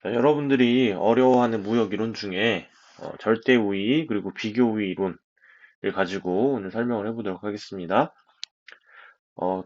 자, 여러분들이 어려워하는 무역 이론 중에 절대 우위 그리고 비교 우위 이론을 가지고 오늘 설명을 해보도록 하겠습니다.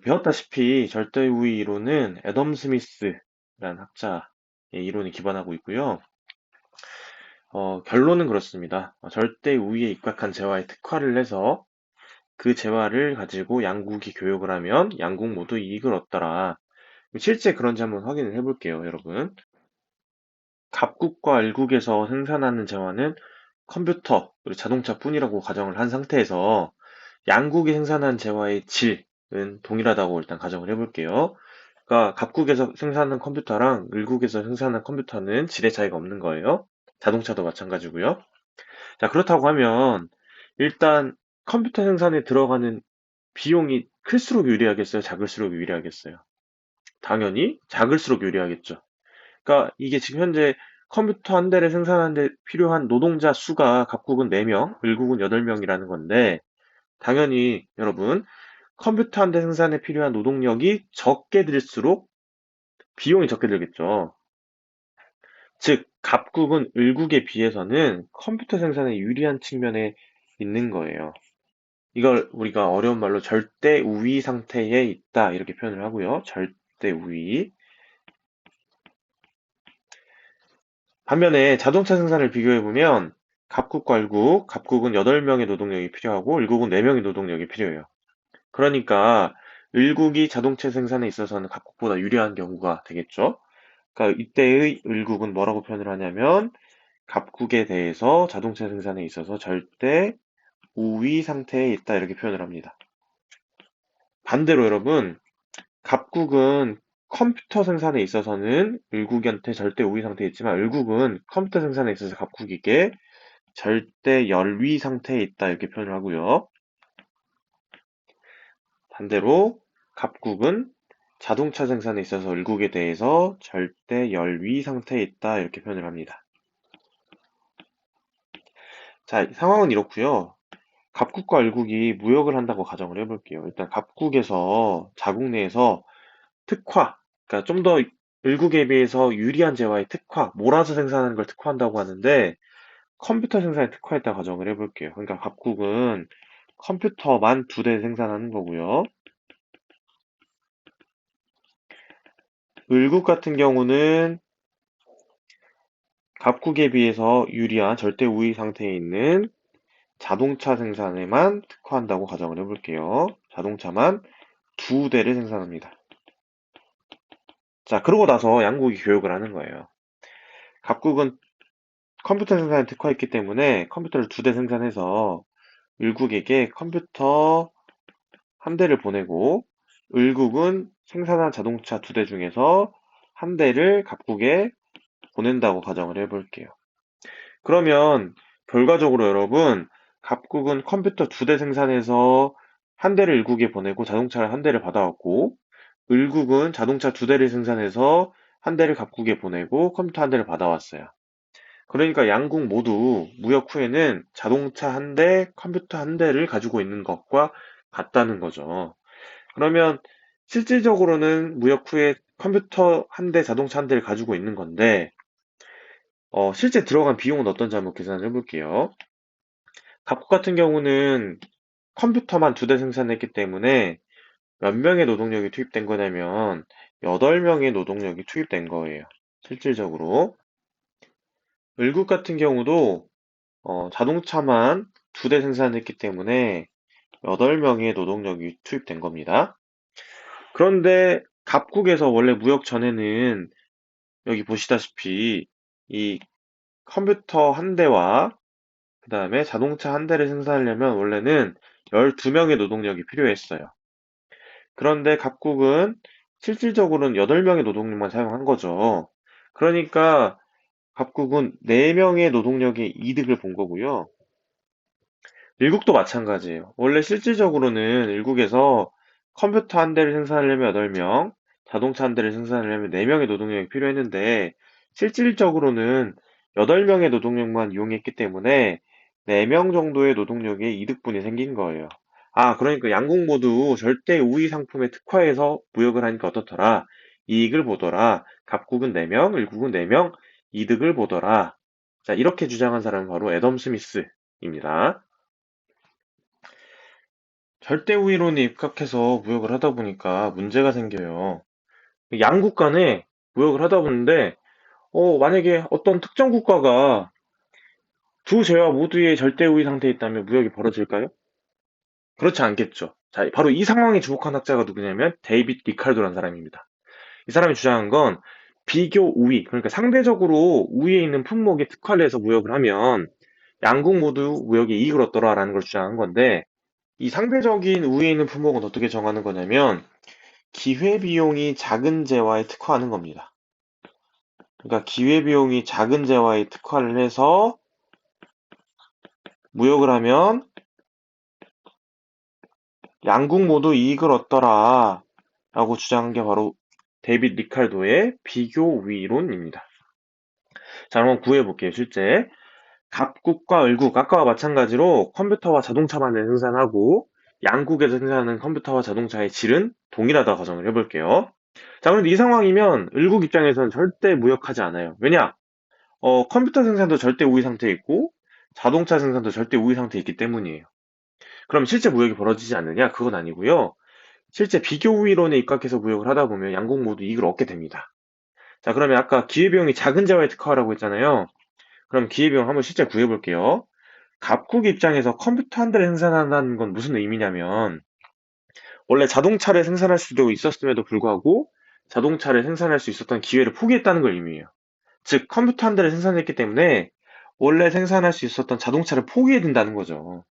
배웠다시피 절대 우위 이론은 애덤 스미스라는 학자의 이론에 기반하고 있고요. 결론은 그렇습니다. 절대 우위에 입각한 재화에 특화를 해서 그 재화를 가지고 양국이 교역을 하면 양국 모두 이익을 얻더라. 실제 그런지 한번 확인을 해볼게요, 여러분. 갑국과 을국에서 생산하는 재화는 컴퓨터, 그리고 자동차뿐이라고 가정을 한 상태에서 양국이 생산한 재화의 질은 동일하다고 일단 가정을 해볼게요. 그러니까 갑국에서 생산한 컴퓨터랑 을국에서 생산한 컴퓨터는 질의 차이가 없는 거예요. 자동차도 마찬가지고요. 자, 그렇다고 하면 일단 컴퓨터 생산에 들어가는 비용이 클수록 유리하겠어요? 작을수록 유리하겠어요? 당연히 작을수록 유리하겠죠. 그러니까 이게 지금 현재 컴퓨터 한 대를 생산하는 데 필요한 노동자 수가 갑국은 4명, 을국은 8명이라는 건데 당연히 여러분 컴퓨터 한 대 생산에 필요한 노동력이 적게 들수록 비용이 적게 들겠죠. 즉 갑국은 을국에 비해서는 컴퓨터 생산에 유리한 측면에 있는 거예요. 이걸 우리가 어려운 말로 절대 우위 상태에 있다 이렇게 표현을 하고요. 절대 우위. 반면에 자동차 생산을 비교해보면 갑국과 을국, 갑국은 8명의 노동력이 필요하고 을국은 4명의 노동력이 필요해요. 그러니까 을국이 자동차 생산에 있어서는 갑국보다 유리한 경우가 되겠죠. 그러니까 이때의 을국은 뭐라고 표현을 하냐면 갑국에 대해서 자동차 생산에 있어서 절대 우위 상태에 있다 이렇게 표현을 합니다. 반대로 여러분, 갑국은 컴퓨터 생산에 있어서는 을국한테 절대 우위 상태에 있지만 을국은 컴퓨터 생산에 있어서 갑국에게 절대 열위 상태에 있다 이렇게 표현을 하고요. 반대로 갑국은 자동차 생산에 있어서 을국에 대해서 절대 열위 상태에 있다 이렇게 표현을 합니다. 자, 상황은 이렇고요. 갑국과 을국이 무역을 한다고 가정을 해볼게요. 일단 갑국에서 자국 내에서 특화, 그러니까 좀 더 을국에 비해서 유리한 재화의 특화, 몰아서 생산하는 걸 특화한다고 하는데 컴퓨터 생산에 특화했다 가정을 해볼게요. 그러니까 갑국은 컴퓨터만 2대 생산하는 거고요. 을국 같은 경우는 갑국에 비해서 유리한 절대 우위 상태에 있는 자동차 생산에만 특화한다고 가정을 해볼게요. 자동차만 2대를 생산합니다. 자, 그러고 나서 양국이 교역을 하는 거예요. 갑국은 컴퓨터 생산에 특화했기 때문에 컴퓨터를 2대 생산해서 을국에게 컴퓨터 한 대를 보내고 을국은 생산한 자동차 2대 중에서 한 대를 갑국에 보낸다고 가정을 해볼게요. 그러면 결과적으로 여러분 갑국은 컴퓨터 2대 생산해서 한 대를 을국에 보내고 자동차를 한 대를 받아왔고 을국은 자동차 2대를 생산해서 한 대를 갑국에 보내고 컴퓨터 한 대를 받아왔어요. 그러니까 양국 모두 무역 후에는 자동차 한 대, 컴퓨터 한 대를 가지고 있는 것과 같다는 거죠. 그러면 실질적으로는 무역 후에 컴퓨터 한 대, 자동차 한 대를 가지고 있는 건데 실제 들어간 비용은 어떤지 한번 계산을 해볼게요. 갑국 같은 경우는 컴퓨터만 2대 생산했기 때문에 몇 명의 노동력이 투입된 거냐면 8명의 노동력이 투입된 거예요. 실질적으로. 을국 같은 경우도 자동차만 2대 생산했기 때문에 8명의 노동력이 투입된 겁니다. 그런데 갑국에서 원래 무역 전에는 여기 보시다시피 이 컴퓨터 한 대와 그 다음에 자동차 한 대를 생산하려면 원래는 12명의 노동력이 필요했어요. 그런데 갑국은 실질적으로는 8명의 노동력만 사용한 거죠. 그러니까 갑국은 4명의 노동력의 이득을 본 거고요. 일국도 마찬가지예요. 원래 실질적으로는 일국에서 컴퓨터 한 대를 생산하려면 8명, 자동차 한 대를 생산하려면 4명의 노동력이 필요했는데 실질적으로는 8명의 노동력만 이용했기 때문에 4명 정도의 노동력의 이득분이 생긴 거예요. 아, 그러니까 양국 모두 절대 우위 상품에 특화해서 무역을 하니까 어떻더라? 이익을 보더라. 갑국은 4명, 을국은 4명, 이득을 보더라. 자, 이렇게 주장한 사람은 바로 애덤 스미스입니다. 절대 우위론에 입각해서 무역을 하다 보니까 문제가 생겨요. 양국 간에 무역을 하다 보는데, 만약에 어떤 특정 국가가 두 재화 모두의 절대 우위 상태에 있다면 무역이 벌어질까요? 그렇지 않겠죠. 자, 바로 이 상황에 주목한 학자가 누구냐면 데이빗 리칼도라는 사람입니다. 이 사람이 주장한 건 비교 우위, 그러니까 상대적으로 우위에 있는 품목에 특화를 해서 무역을 하면 양국 모두 무역에 이익을 얻더라라는 걸 주장한 건데, 이 상대적인 우위에 있는 품목은 어떻게 정하는 거냐면 기회비용이 작은 재화에 특화하는 겁니다. 그러니까 기회비용이 작은 재화에 특화를 해서 무역을 하면 양국 모두 이익을 얻더라 라고 주장한 게 바로 데이빗 리칼도의 비교 우위론입니다. 자, 한번 구해볼게요. 실제 갑국과 을국, 아까와 마찬가지로 컴퓨터와 자동차만을 생산하고 양국에서 생산하는 컴퓨터와 자동차의 질은 동일하다 가정을 해볼게요. 자, 그런데 이 상황이면 을국 입장에서는 절대 무역하지 않아요. 왜냐? 컴퓨터 생산도 절대 우위 상태에 있고 자동차 생산도 절대 우위 상태에 있기 때문이에요. 그럼 실제 무역이 벌어지지 않느냐? 그건 아니고요. 실제 비교 우위론에 입각해서 무역을 하다 보면 양국 모두 이익을 얻게 됩니다. 자, 그러면 아까 기회비용이 작은 재화에 특화하라고 했잖아요. 그럼 기회비용 한번 실제 구해볼게요. 갑국 입장에서 컴퓨터 한 대를 생산한다는 건 무슨 의미냐면 원래 자동차를 생산할 수도 있었음에도 불구하고 자동차를 생산할 수 있었던 기회를 포기했다는 걸 의미해요. 즉 컴퓨터 한 대를 생산했기 때문에 원래 생산할 수 있었던 자동차를 포기해야 된다는 거죠.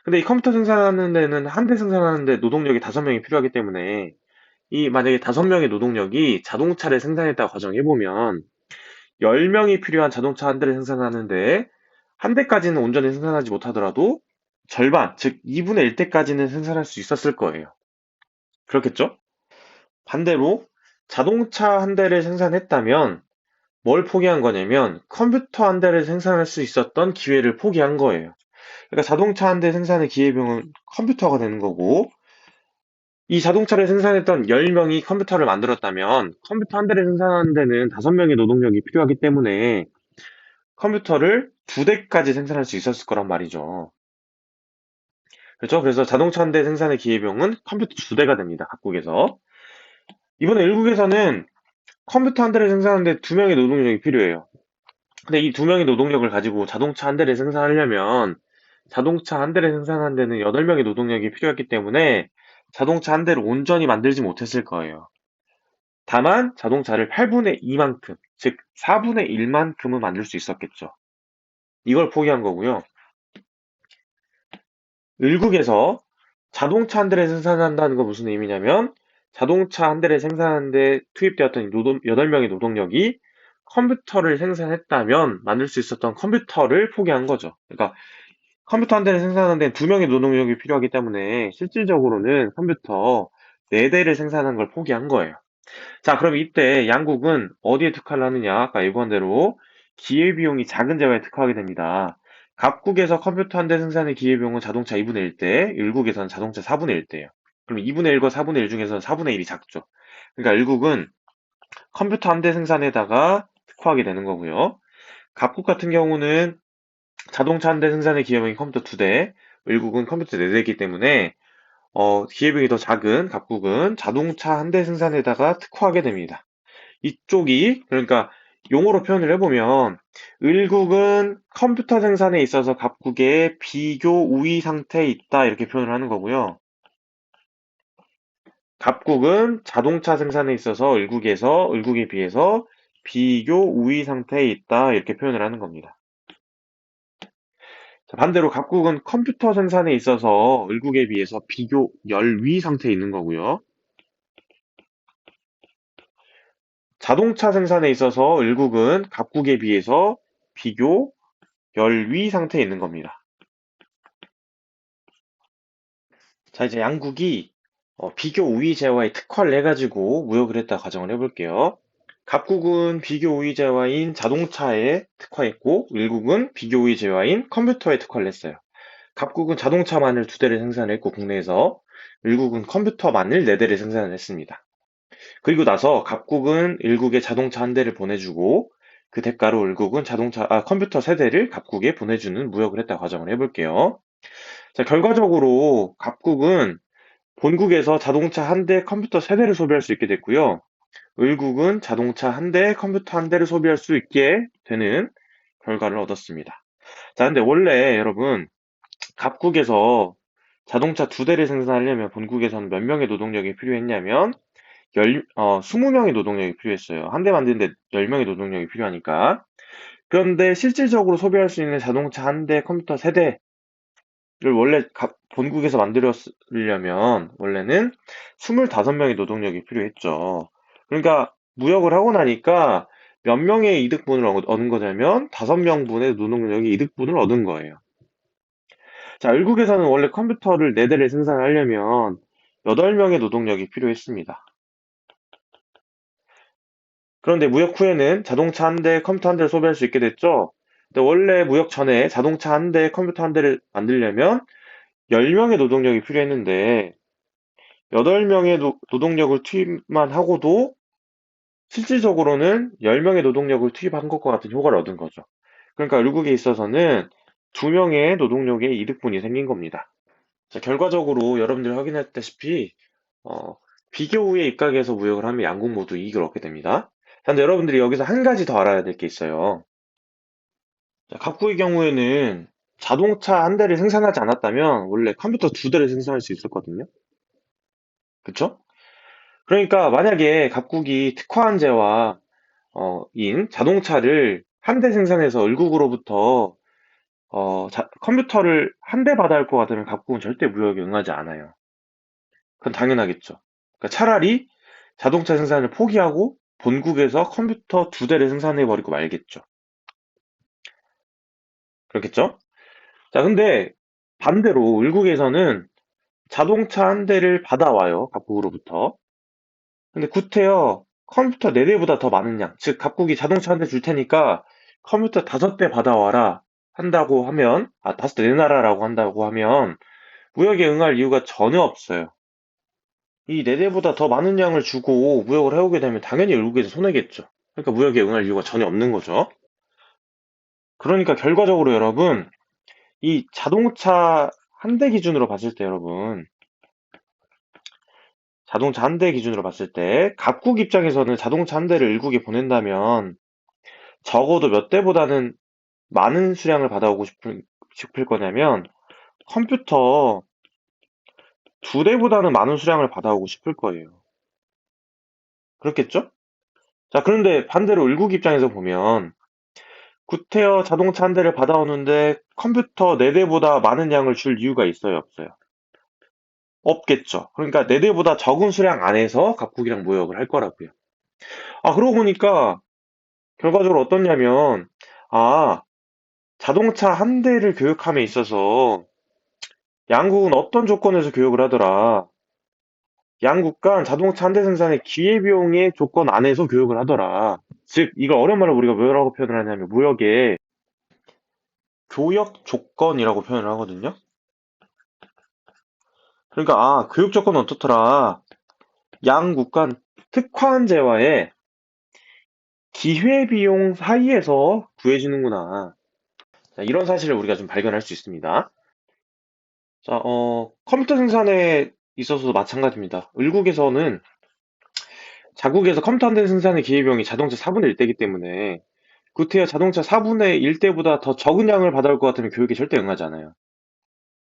근데 이 컴퓨터 생산하는 데는 한 대 생산하는데 노동력이 5명이 필요하기 때문에 이 만약에 5명의 노동력이 자동차를 생산했다고 가정해보면 10명이 필요한 자동차 한 대를 생산하는데 한 대까지는 온전히 생산하지 못하더라도 절반, 즉 2분의 1대까지는 생산할 수 있었을 거예요. 그렇겠죠? 반대로 자동차 한 대를 생산했다면 뭘 포기한 거냐면 컴퓨터 한 대를 생산할 수 있었던 기회를 포기한 거예요. 그러니까 자동차 한 대 생산의 기회비용은 컴퓨터가 되는 거고 이 자동차를 생산했던 10명이 컴퓨터를 만들었다면 컴퓨터 한 대를 생산하는 데는 5명의 노동력이 필요하기 때문에 컴퓨터를 2대까지 생산할 수 있었을 거란 말이죠. 그렇죠? 그래서 자동차 한 대 생산의 기회비용은 컴퓨터 2대가 됩니다. 각국에서. 이번에 일국에서는 컴퓨터 한 대를 생산하는데 2명의 노동력이 필요해요. 근데 이 2명의 노동력을 가지고 자동차 한 대를 생산하려면 자동차 한 대를 생산하는 데는 8명의 노동력이 필요했기 때문에 자동차 한 대를 온전히 만들지 못했을 거예요. 다만 자동차를 8분의 2만큼, 즉 4분의 1만큼은 만들 수 있었겠죠. 이걸 포기한 거고요. 을국에서 자동차 한 대를 생산한다는 건 무슨 의미냐면 자동차 한 대를 생산하는데 투입되었던 8명의 노동력이 컴퓨터를 생산했다면 만들 수 있었던 컴퓨터를 포기한 거죠. 그러니까 컴퓨터 한 대를 생산하는데 2명의 노동력이 필요하기 때문에 실질적으로는 컴퓨터 4대를 생산한 걸 포기한 거예요. 자, 그럼 이때 양국은 어디에 특화를 하느냐? 아까 예고한 대로 기회비용이 작은 재화에 특화하게 됩니다. 각국에서 컴퓨터 한 대 생산의 기회비용은 자동차 2분의 1대, 일국에서는 자동차 4분의 1대예요. 그럼 2분의 1과 4분의 1 중에서는 4분의 1이 작죠. 그러니까 일국은 컴퓨터 한 대 생산에다가 특화하게 되는 거고요. 각국 같은 경우는 자동차 한 대 생산의 기회비용이 컴퓨터 2대, 일국은 컴퓨터 4대이기 때문에 기회비용이 더 작은 각국은 자동차 한 대 생산에다가 특화하게 됩니다. 이쪽이 그러니까 용어로 표현을 해보면 을국은 컴퓨터 생산에 있어서 각국의 비교 우위 상태에 있다 이렇게 표현을 하는 거고요. 갑국은 자동차 생산에 있어서 을국에 비해서 비교 우위 상태에 있다 이렇게 표현을 하는 겁니다. 자, 반대로 갑국은 컴퓨터 생산에 있어서 을국에 비해서 비교 열위 상태에 있는 거고요. 자동차 생산에 있어서 을국은 갑국에 비해서 비교 열위 상태에 있는 겁니다. 자, 이제 양국이 비교 우위 제화에 특화를 해가지고 무역을 했다 가정을 해볼게요. 갑국은 비교 우위 제화인 자동차에 특화했고, 을국은 비교 우위 제화인 컴퓨터에 특화를 했어요. 갑국은 자동차만을 2대를 생산했고, 국내에서, 을국은 컴퓨터만을 4대를 생산을 했습니다. 그리고 나서 갑국은 을국에 자동차 한 대를 보내주고, 그 대가로 을국은 컴퓨터 세대를 갑국에 보내주는 무역을 했다 과정을 해볼게요. 자, 결과적으로 갑국은 본국에서 자동차 한 대, 컴퓨터 세대를 소비할 수 있게 됐고요. 을국은 자동차 한 대, 컴퓨터 한 대를 소비할 수 있게 되는 결과를 얻었습니다. 자, 근데 원래 여러분, 갑국에서 자동차 두 대를 생산하려면 본국에서는 몇 명의 노동력이 필요했냐면 20명의 노동력이 필요했어요. 한 대 만드는데 10명의 노동력이 필요하니까. 그런데 실질적으로 소비할 수 있는 자동차 한 대, 컴퓨터 세 대를 원래 본국에서 만들었으려면 원래는 25명의 노동력이 필요했죠. 그러니까 무역을 하고 나니까 몇 명의 이득분을 얻은 거냐면 5명분의 노동력이 이득분을 얻은 거예요. 자, 을국에서는 원래 컴퓨터를 4대를 생산하려면 8명의 노동력이 필요했습니다. 그런데 무역 후에는 자동차 한 대, 컴퓨터 한 대를 소비할 수 있게 됐죠. 근데 원래 무역 전에 자동차 한 대, 컴퓨터 한 대를 만들려면 10명의 노동력이 필요했는데 8명의 노동력을 투입만 하고도 실질적으로는 10명의 노동력을 투입한 것과 같은 효과를 얻은 거죠. 그러니까 을국에 있어서는 2명의 노동력의 이득분이 생긴 겁니다. 자, 결과적으로 여러분들이 확인했다시피 어, 비교 후에 입각해서 무역을 하면 양국 모두 이익을 얻게 됩니다. 근데 여러분들이 여기서 한 가지 더 알아야 될 게 있어요. 자, 갑구의 경우에는 자동차 한 대를 생산하지 않았다면 원래 컴퓨터 두 대를 생산할 수 있었거든요. 그쵸? 그러니까 만약에 갑국이 특화한제와 인 자동차를 한 대 생산해서 을국으로부터 컴퓨터를 한 대 받아야 할 것 같으면 갑국은 절대 무역에 응하지 않아요. 그건 당연하겠죠. 그러니까 차라리 자동차 생산을 포기하고 본국에서 컴퓨터 두 대를 생산해버리고 말겠죠. 그렇겠죠? 자, 근데 반대로 을국에서는 자동차 한 대를 받아와요. 갑국으로부터. 근데 구태여 컴퓨터 4대보다 더 많은 양, 즉 갑국이 자동차 한 대 줄 테니까 컴퓨터 5대 받아와라 한다고 하면, 5대 내놔라라고 한다고 하면 무역에 응할 이유가 전혀 없어요. 이 4대보다 더 많은 양을 주고 무역을 해오게 되면 당연히 을국에서 손해겠죠. 그러니까 무역에 응할 이유가 전혀 없는 거죠. 그러니까 결과적으로 여러분, 이 자동차 한 대 기준으로 봤을 때 여러분, 자동차 한 대 기준으로 봤을 때 갑국 입장에서는 자동차 한 대를 을국에 보낸다면 적어도 몇 대보다는 많은 수량을 받아오고 싶을 거냐면 컴퓨터 2대보다는 많은 수량을 받아오고 싶을 거예요. 그렇겠죠? 자, 그런데 반대로 을국 입장에서 보면 구테어 자동차 한 대를 받아오는데 컴퓨터 4대보다 많은 양을 줄 이유가 있어요, 없어요? 없겠죠. 그러니까 4대보다 적은 수량 안에서 갑국이랑 무역을 할 거라고요. 그러고 보니까 결과적으로 어떻냐면, 아, 자동차 한 대를 교육함에 있어서 양국은 어떤 조건에서 교육을 하더라. 양국 간 자동차 한 대 생산의 기회비용의 조건 안에서 교육을 하더라. 즉, 이걸 어려운 말로 우리가 뭐라고 표현을 하냐면, 무역의 교역 조건이라고 표현을 하거든요. 그러니까, 교육 조건은 어떻더라. 양국 간 특화한제와의 기회비용 사이에서 구해지는구나. 자, 이런 사실을 우리가 좀 발견할 수 있습니다. 자, 컴퓨터 생산에 있어서도 마찬가지입니다. 을국에서는 자국에서 컴퓨터 한 대 생산의 기회비용이 자동차 4분의 1대이기 때문에 구테여 자동차 4분의 1대보다 더 적은 양을 받아올 것 같으면 교육에 절대 응하지 않아요.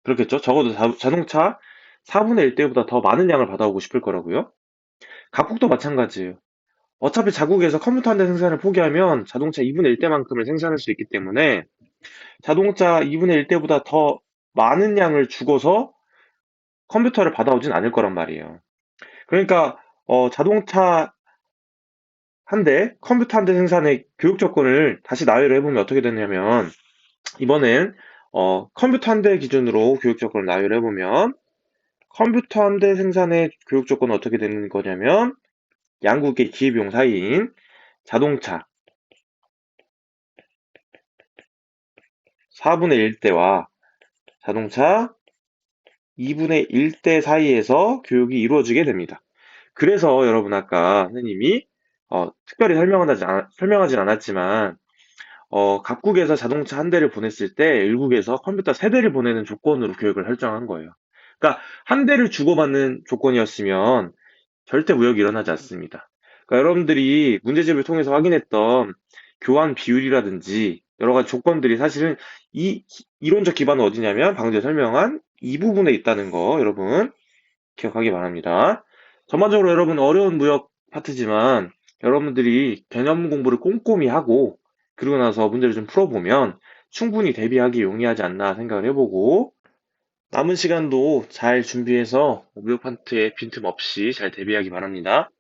그렇겠죠? 적어도 자동차 4분의 1대보다 더 많은 양을 받아오고 싶을 거라고요. 각국도 마찬가지예요. 어차피 자국에서 컴퓨터 한 대 생산을 포기하면 자동차 2분의 1대만큼을 생산할 수 있기 때문에 자동차 2분의 1대보다 더 많은 양을 주고서 컴퓨터를 받아오진 않을 거란 말이에요. 그러니까 자동차 한 대, 컴퓨터 한 대 생산의 교육 조건을 다시 나열을 해보면 어떻게 되냐면 이번엔 컴퓨터 한 대 기준으로 교육 조건을 나열을 해보면 컴퓨터 한 대 생산의 교육 조건은 어떻게 되는 거냐면 양국의 기회비용 사이인 자동차 4분의 1대와 자동차 2분의 1대 사이에서 교육이 이루어지게 됩니다. 그래서 여러분 아까 선생님이 특별히 설명하진 않았지만, 각국에서 자동차 한 대를 보냈을 때 일국에서 컴퓨터 세 대를 보내는 조건으로 교역을 설정한 거예요. 그러니까 한 대를 주고받는 조건이었으면 절대 무역이 일어나지 않습니다. 그러니까 여러분들이 문제집을 통해서 확인했던 교환 비율이라든지 여러 가지 조건들이 사실은 이 이론적 기반은 어디냐면 방금 전에 설명한 이 부분에 있다는 거 여러분 기억하기 바랍니다. 전반적으로 여러분 어려운 무역 파트지만 여러분들이 개념 공부를 꼼꼼히 하고 그리고 나서 문제를 좀 풀어보면 충분히 대비하기 용이하지 않나 생각을 해보고 남은 시간도 잘 준비해서 무역 파트에 빈틈 없이 잘 대비하기 바랍니다.